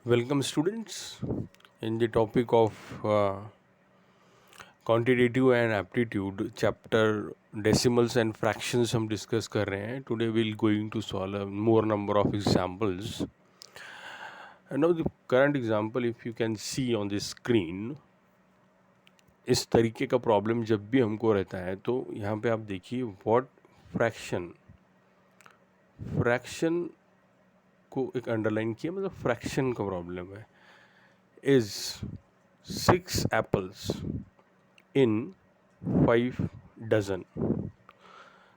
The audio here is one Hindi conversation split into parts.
Welcome, students. In the topic of quantitative and aptitude, chapter decimals and fractions हम discuss कर रहे हैं. Today we'll going to solve a more number of examples. And now the current example, if you can see on the screen, इस तरीके का प्रॉब्लम जब भी हमको रहता है तो यहाँ पे आप देखिए व्हाट फ्रैक्शन को एक अंडरलाइन किया, मतलब फ्रैक्शन का प्रॉब्लम है. Is 6 apples in 5 dozen.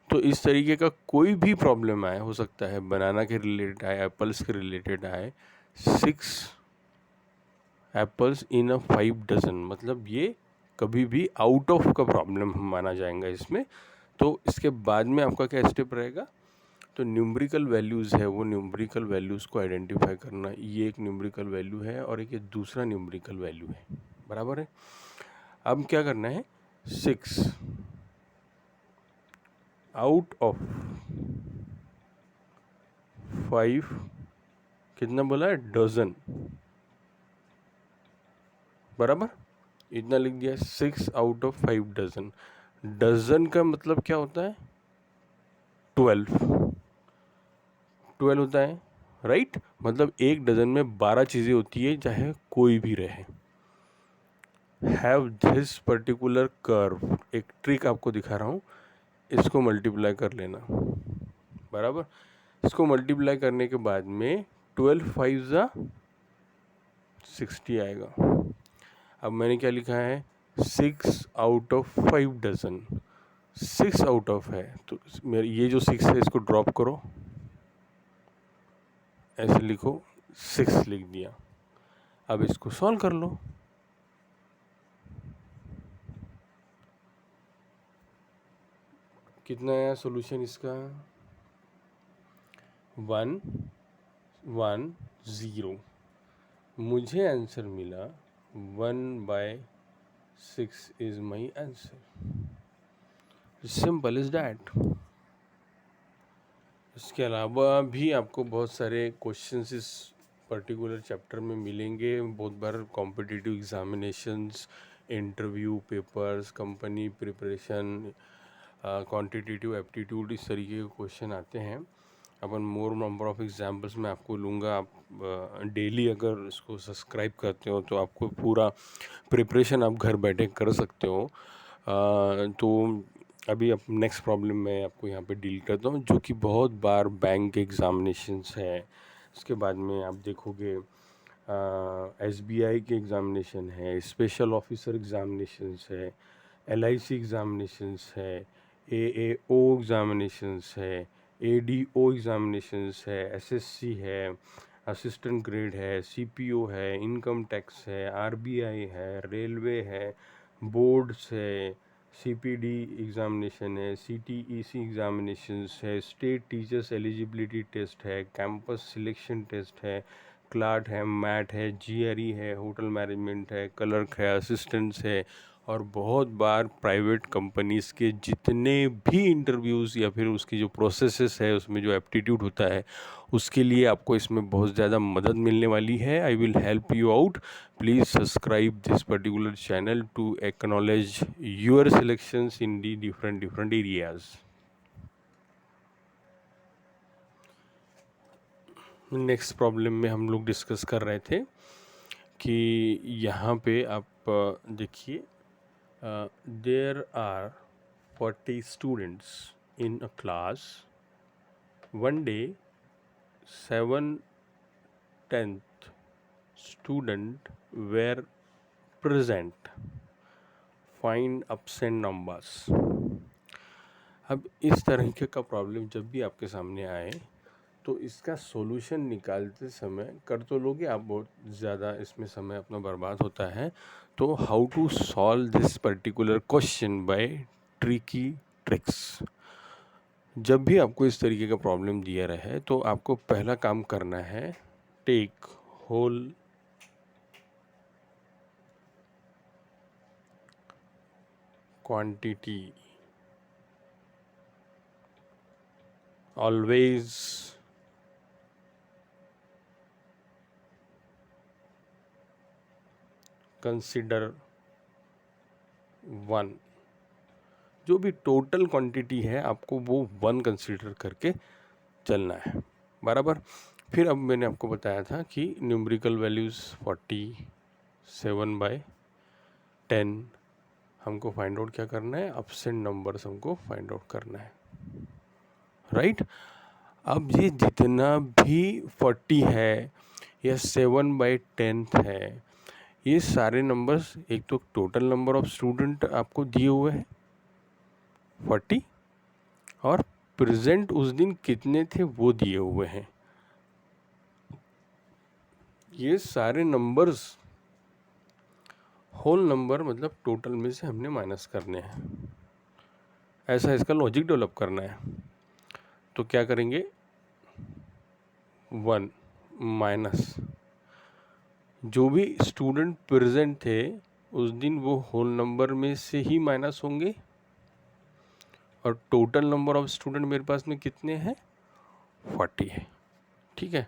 तो इस तरीके का कोई भी प्रॉब्लम आए, हो सकता है बनाना के रिलेटेड आए, एप्पल्स के रिलेटेड आए. 6 apples इन अ 5 डजन, मतलब ये कभी भी आउट ऑफ का प्रॉब्लम माना जाएगा इसमें. तो इसके बाद में आपका क्या स्टेप रहेगा, तो न्यूमरिकल वैल्यूज़ है, वो न्यूमरिकल वैल्यूज़ को आइडेंटिफाई करना. ये एक न्यूमरिकल वैल्यू है और एक ये दूसरा न्यूमरिकल वैल्यू है, बराबर है. अब क्या करना है, 6 आउट ऑफ 5, कितना बोला है, डजन, बराबर इतना लिख दिया. 6 आउट ऑफ 5 डजन. डजन का मतलब क्या होता है, 12 होता है, राइट. मतलब एक डजन में 12 चीज़ें होती है, चाहे कोई भी रहे. हैव दिस पर्टिकुलर कर्व, एक ट्रिक आपको दिखा रहा हूँ, इसको मल्टीप्लाई कर लेना, बराबर. इसको मल्टीप्लाई करने के बाद में 12 5 ज़ा 60 आएगा. अब मैंने क्या लिखा है, 6 out of 5 dozen. 6 out of है तो मेरे ये जो 6 है इसको ड्रॉप करो, ऐसे लिखो, 6 लिख दिया. अब इसको सॉल्व कर लो. कितना आया सोल्यूशन इसका, 1 1 0. मुझे आंसर मिला 1/6 is my answer. Simple is that. इसके अलावा भी आपको बहुत सारे क्वेश्चंस इस पर्टिकुलर चैप्टर में मिलेंगे. बहुत बार competitive examinations, interview papers, company preparation, quantitative aptitude, इस तरीके के क्वेश्चन आते हैं. अपन मोर नंबर ऑफ एग्जाम्पल्स मैं आपको लूँगा. आप डेली अगर इसको सब्सक्राइब करते हो तो आपको पूरा प्रिपरेशन आप घर बैठे कर सकते हो. तो अभी अब नेक्स्ट प्रॉब्लम मैं आपको यहाँ पे डील करता हूँ, जो कि बहुत बार बैंक एग्ज़ामिनेशंस है. उसके बाद में आप देखोगे SBI के एग्ज़ामिनेशन है, स्पेशल ऑफिसर एग्ज़ामिनेशंस है, LIC एग्ज़ामिनेशंस है, AAO एग्ज़ामिनेशंस है, ADO एग्ज़ामिनेशंस है, SSC है, असिस्टेंट ग्रेड है, CPO है, इनकम टैक्स है, RBI है, रेलवे है, बोर्ड्स है, CPD एग्ज़ामिनेशन है, CTEC एग्ज़ामिनेशंस है, स्टेट टीचर्स एलिजिबिलिटी टेस्ट है, कैंपस सिलेक्शन टेस्ट है, क्लार्क है, मैट है, GRE है, होटल मैनेजमेंट है, क्लर्क है, असिस्टेंट्स है. और बहुत बार प्राइवेट कंपनीज़ के जितने भी इंटरव्यूज़ या फिर उसकी जो प्रोसेसेस है, उसमें जो एप्टीट्यूड होता है, उसके लिए आपको इसमें बहुत ज़्यादा मदद मिलने वाली है. I will help you out. Please subscribe this particular channel to acknowledge your selections in the different areas. Next problem में हम लोग डिस्कस कर रहे थे कि यहाँ पे आप देखिए, there are 40 students in a class. One day 7/10 student were present. Find absent numbers. अब इस तरीके का प्रॉब्लम जब भी आपके सामने आए तो इसका सॉल्यूशन निकालते समय कर तो लोगे आप, बहुत ज़्यादा इसमें समय अपना बर्बाद होता है. तो how to solve this particular question by tricky tricks. जब भी आपको इस तरीके का प्रॉब्लम दिया रहे तो आपको पहला काम करना है, take whole quantity, always consider 1। जो भी टोटल क्वांटिटी है आपको वो 1 कंसिडर करके चलना है, बराबर। फिर अब मैंने आपको बताया था कि न्यूमेरिकल वैल्यूज़ 47/10 हमको फाइंड आउट क्या करना है, एब्सेंट नंबर्स हमको फाइंड आउट करना है, राइट। अब ये जितना भी 40 है या 7/10 है, ये सारे नंबर्स, एक तो टोटल नंबर ऑफ स्टूडेंट आपको दिए हुए हैं 40, और प्रेजेंट उस दिन कितने थे वो दिए हुए हैं। ये सारे नंबर्स होल नंबर मतलब टोटल में से हमने माइनस करने हैं, ऐसा इसका लॉजिक डेवलप करना है। तो क्या करेंगे, 1 माइनस जो भी स्टूडेंट प्रेजेंट थे उस दिन वो होल नंबर में से ही माइनस होंगे, और टोटल नंबर ऑफ स्टूडेंट मेरे पास में कितने हैं, 40 है, ठीक है।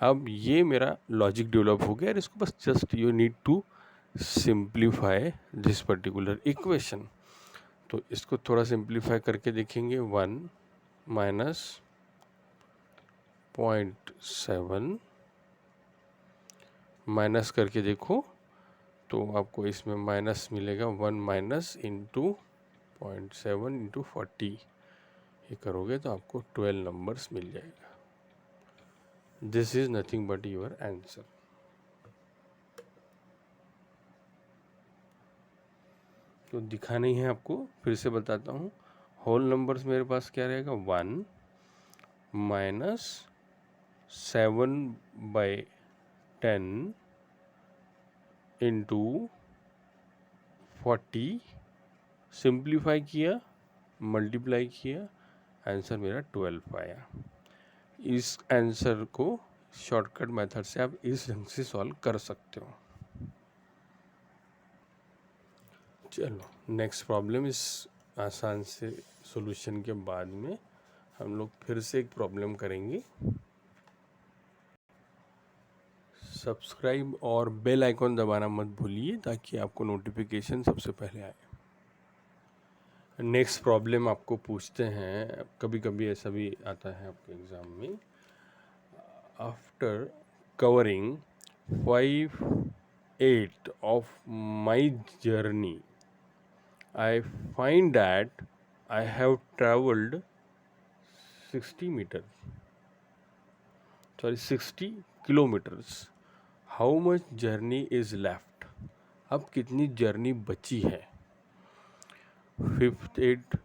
अब ये मेरा लॉजिक डेवलप हो गया, और इसको बस just you need to simplify this particular equation. तो इसको थोड़ा सिंप्लीफाई करके देखेंगे, 1 माइनस 0.7 माइनस करके देखो तो आपको इसमें माइनस मिलेगा, 1 माइनस इंटू 0.7 इंटू 40, ये करोगे तो आपको 12 नंबर्स मिल जाएगा। This is nothing but your answer. तो दिखा नहीं है आपको, फिर से बताता हूँ। होल नंबर्स मेरे पास क्या रहेगा, 1 माइनस 7/10 इंटू 40, सिंप्लीफाई किया, मल्टीप्लाई किया, आंसर मेरा 12 आया। इस आंसर को शॉर्टकट मेथड से आप इस ढंग से सॉल्व कर सकते हो। चलो नेक्स्ट प्रॉब्लम, इस आसान से सॉल्यूशन के बाद में हम लोग फिर से एक प्रॉब्लम करेंगे। सब्सक्राइब और बेल आइकॉन दबाना मत भूलिए ताकि आपको नोटिफिकेशन सबसे पहले आए। नेक्स्ट प्रॉब्लम आपको पूछते हैं, कभी कभी ऐसा भी आता है आपके एग्ज़ाम में। After covering 5/8 of my journey, I find that I have traveled 60 kilometers. How much journey is left? अब कितनी जर्नी बची है। 5/8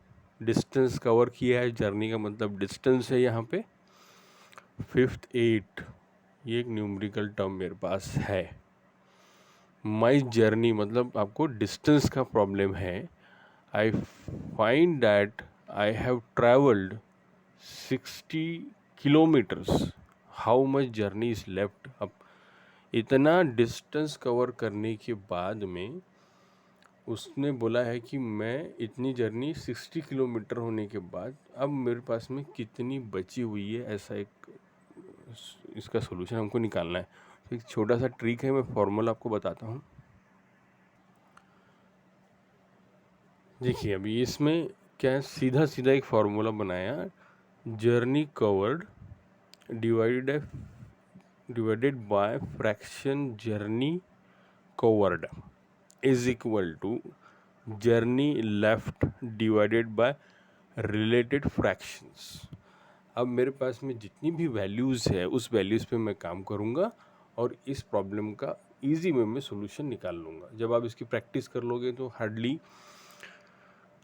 डिस्टेंस कवर किया है, जर्नी का मतलब डिस्टेंस है यहाँ पे। 5/8 ये एक न्यूमेरिकल टर्म मेरे पास है। माई जर्नी मतलब आपको डिस्टेंस का प्रॉब्लम है। I find that I have travelled 60 kilometres, how much journey is left. अब इतना डिस्टेंस कवर करने के बाद में उसने बोला है कि मैं इतनी जर्नी 60 किलोमीटर होने के बाद अब मेरे पास में कितनी बची हुई है, ऐसा एक इसका सोल्यूशन हमको निकालना है। तो एक छोटा सा ट्रिक है, मैं फॉर्मूला आपको बताता हूँ। देखिए अभी इसमें क्या है, सीधा सीधा एक फार्मूला बनाया, journey covered divided by fraction journey covered is equal to journey left divided by related fractions. अब मेरे पास में जितनी भी वैल्यूज़ है उस वैल्यूज़ पे मैं काम करूँगा और इस प्रॉब्लम का इजी वे में सोल्यूशन निकाल लूँगा। जब आप इसकी प्रैक्टिस कर लोगे तो हार्डली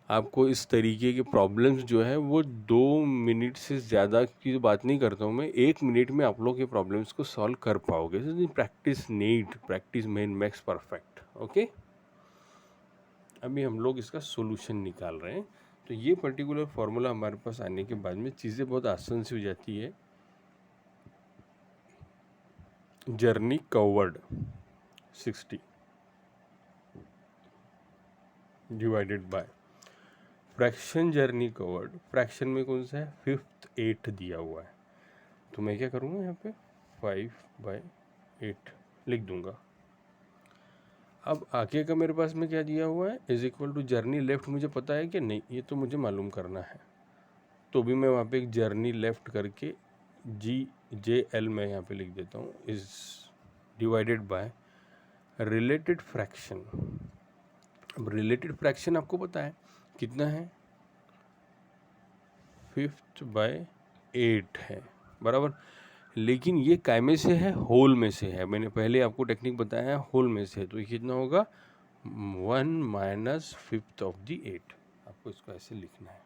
आपको इस तरीके के प्रॉब्लम्स जो है वो 2 मिनट से ज़्यादा की बात नहीं करता हूँ मैं, 1 मिनट में आप लोग के प्रॉब्लम्स को सॉल्व कर पाओगे। Practice need, practice main makes perfect. Okay, अभी हम लोग इसका सोल्यूशन निकाल रहे हैं। तो ये पर्टिकुलर फार्मूला हमारे पास आने के बाद में चीज़ें बहुत आसान सी हो जाती है। Journey covered 60 divided by fraction journey covered, fraction में कौन सा है, 5/8 दिया हुआ है। तो मैं क्या करूँगा यहाँ पे 5/8 लिख दूँगा। अब आगे का मेरे पास में क्या दिया हुआ है, is equal to journey left, मुझे पता है कि नहीं, ये तो मुझे मालूम करना है, तो भी मैं वहाँ पे एक जर्नी लेफ्ट करके GJL मैं यहाँ पे लिख देता हूँ, is divided by related fraction. अब रिलेटेड फ्रैक्शन आपको पता है कितना है, 5/8 है, बराबर। लेकिन ये काय में से है, होल में से है, मैंने पहले आपको टेक्निक बताया है होल में से है, तो ये कितना होगा 1 - 5/8। आपको इसको ऐसे लिखना है,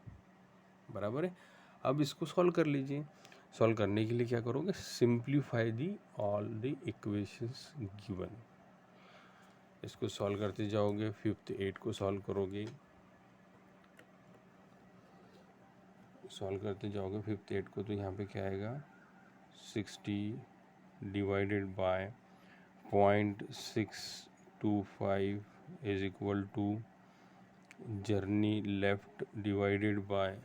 बराबर है। अब इसको सॉल्व कर लीजिए। सॉल्व करने के लिए क्या करोगे, simplify the all the equations given. इसको सॉल्व करते जाओगे, 5/8 को सॉल्व करोगे, सॉल्व करते जाओगे 5/8 को, तो यहाँ पे क्या आएगा 60 divided by 0.625 is equal to journey left divided by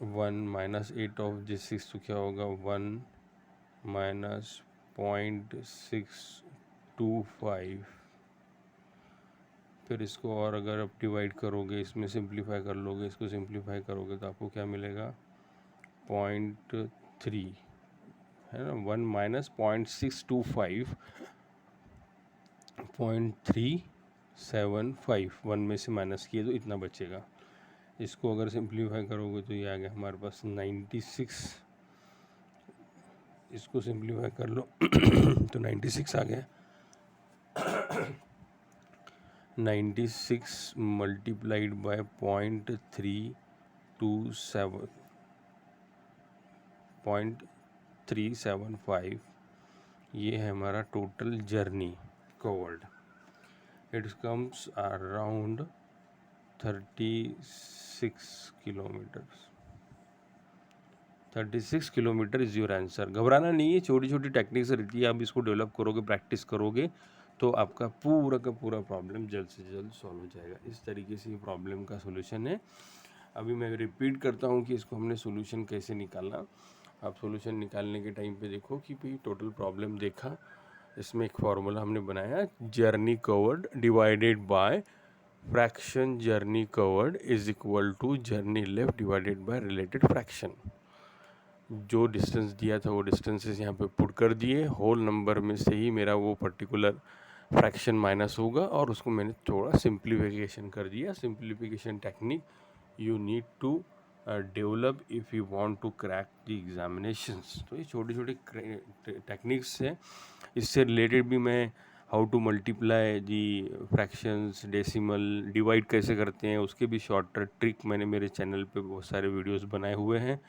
1 - 8 of this 6, तो क्या होगा 1 - 0.625। फिर इसको और अगर आप डिवाइड करोगे, इसमें सिंप्लीफाई कर लोगे, इसको सिंप्लीफाई करोगे तो आपको क्या मिलेगा 0.3, है ना। 1 - 0.625 0.375, 1 में से माइनस किए तो इतना बचेगा। इसको अगर सिंप्लीफाई करोगे तो ये आ गया हमारे पास 96, इसको सिंप्लीफाई कर लो तो 96 आ गया। 96 मल्टीप्लाइड बाय 0.375, ये है हमारा total journey covered. It comes around 36 kilometre. 36 kilometre is your answer. घबराना नहीं है, छोटी छोटी टेक्निक्स रहती है, आप इसको डेवलप करोगे, प्रैक्टिस करोगे तो आपका पूरा का पूरा प्रॉब्लम जल्द से जल्द सॉल्व हो जाएगा। इस तरीके से ये प्रॉब्लम का सोल्यूशन है। अभी मैं रिपीट करता हूँ कि इसको हमने सोल्यूशन कैसे निकालना। आप सोल्यूशन निकालने के टाइम पे देखो कि भाई टोटल प्रॉब्लम देखा, इसमें एक फार्मूला हमने बनाया, journey covered divided by fraction journey covered is equal to journey left divided by related fraction. जो डिस्टेंस दिया था वो डिस्टेंसेस यहाँ पे पुट कर दिए, होल नंबर में से ही मेरा वो पर्टिकुलर फ्रैक्शन माइनस होगा, और उसको मैंने थोड़ा सिंप्लीफिकेशन कर दिया। Simplification technique you need to develop if you want to crack the examinations. तो ये छोटी छोटी टेक्निक्स है। इससे रिलेटेड भी मैं how to multiply the fractions, decimal, divide कैसे करते हैं, उसके भी शॉर्ट ट्रिक मैंने मेरे चैनल पे बहुत सारे वीडियोस बनाए हुए हैं।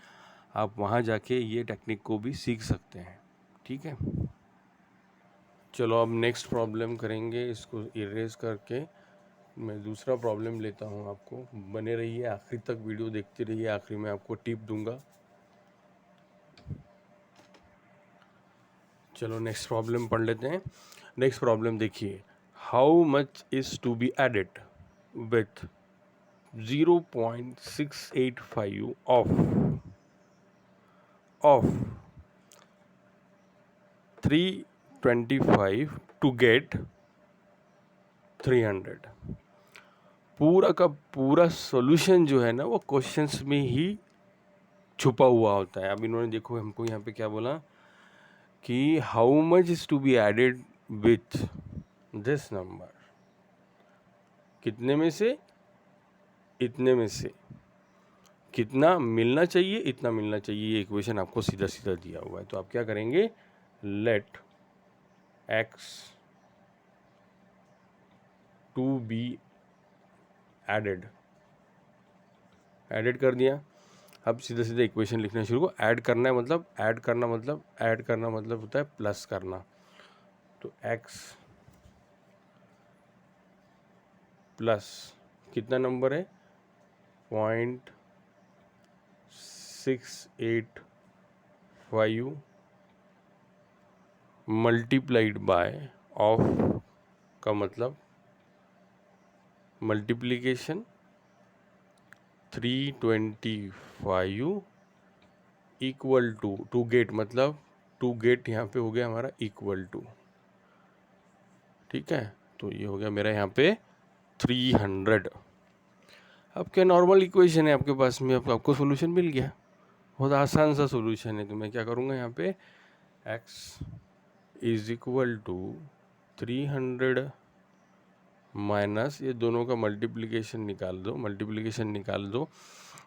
आप वहाँ जाके ये टेक्निक को भी सीख सकते हैं, ठीक है। चलो अब नेक्स्ट प्रॉब्लम करेंगे, इसको इरेज करके मैं दूसरा प्रॉब्लम लेता हूँ। आपको बने रहिए, आखिरी तक वीडियो देखते रहिए, आखिरी में आपको टिप दूंगा। चलो नेक्स्ट प्रॉब्लम पढ़ लेते हैं। नेक्स्ट प्रॉब्लम देखिए, how much is to be added with 0.685 of 325 to get 300। पूरा का पूरा सॉल्यूशन जो है ना वो क्वेश्चंस में ही छुपा हुआ होता है। अब इन्होंने देखो हमको यहाँ पे क्या बोला कि how much is to be added with this number, कितने में से, इतने में से कितना मिलना चाहिए, इतना मिलना चाहिए। ये इक्वेशन आपको सीधा सीधा दिया हुआ है। तो आप क्या करेंगे, let x to be added, added कर दिया। अब सीधा सीधा इक्वेशन लिखना शुरू को, ऐड करना है मतलब, ऐड करना मतलब, ऐड करना मतलब होता है प्लस करना। तो x प्लस कितना नंबर है 0.685 मल्टीप्लाइड बाय ऑफ का मतलब multiplication 325 equal to, to get मतलब टू गेट यहाँ पे हो गया हमारा इक्वल टू ठीक है, तो ये हो गया मेरा यहाँ पे 300। अब क्या नॉर्मल इक्वेशन है आपके पास में, अब आपको सोल्यूशन मिल गया, बहुत आसान सा सोल्यूशन है। तो मैं क्या करूँगा यहाँ पे x is equal to 300 minus ये दोनों का मल्टीप्लिकेशन निकाल दो।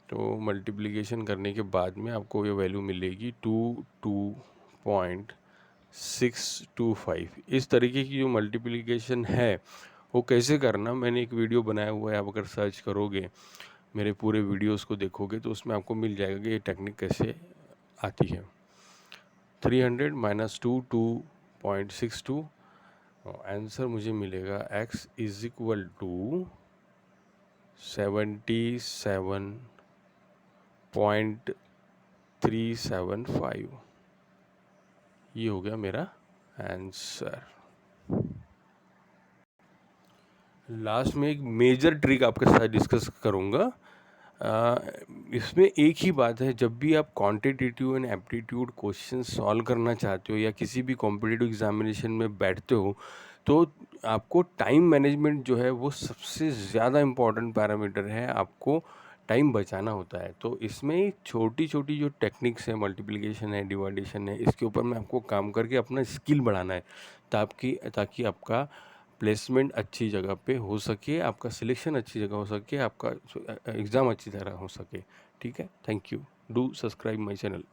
तो मल्टीप्लिकेशन करने के बाद में आपको ये वैल्यू मिलेगी 22.625। इस तरीके की जो मल्टीप्लिकेशन है वो कैसे करना, मैंने एक वीडियो बनाया हुआ है, आप अगर सर्च करोगे मेरे पूरे वीडियोस को देखोगे तो उसमें आपको मिल जाएगा कि ये टेक्निक कैसे आती है। 300 माइनस 2.62, आंसर मुझे मिलेगा x इज इक्वल टू 77.375। ये हो गया मेरा आंसर। लास्ट में एक मेजर ट्रिक आपके साथ डिस्कस करूँगा। इसमें एक ही बात है, जब भी आप quantitative and aptitude question solve करना चाहते हो या किसी भी कॉम्पिटिटिव एग्जामिनेशन में बैठते हो तो आपको टाइम मैनेजमेंट जो है वो सबसे ज़्यादा इम्पॉर्टेंट पैरामीटर है, आपको टाइम बचाना होता है। तो इसमें छोटी छोटी जो टेक्निक्स है, मल्टीप्लिकेशन है, डिवाइडेशन है, इसके ऊपर में आपको काम करके अपना स्किल बढ़ाना है ताकि आपका प्लेसमेंट अच्छी जगह पे हो सके, आपका सिलेक्शन अच्छी जगह हो सके, आपका एग्ज़ाम अच्छी तरह हो सके। ठीक है, thank you, do subscribe my channel.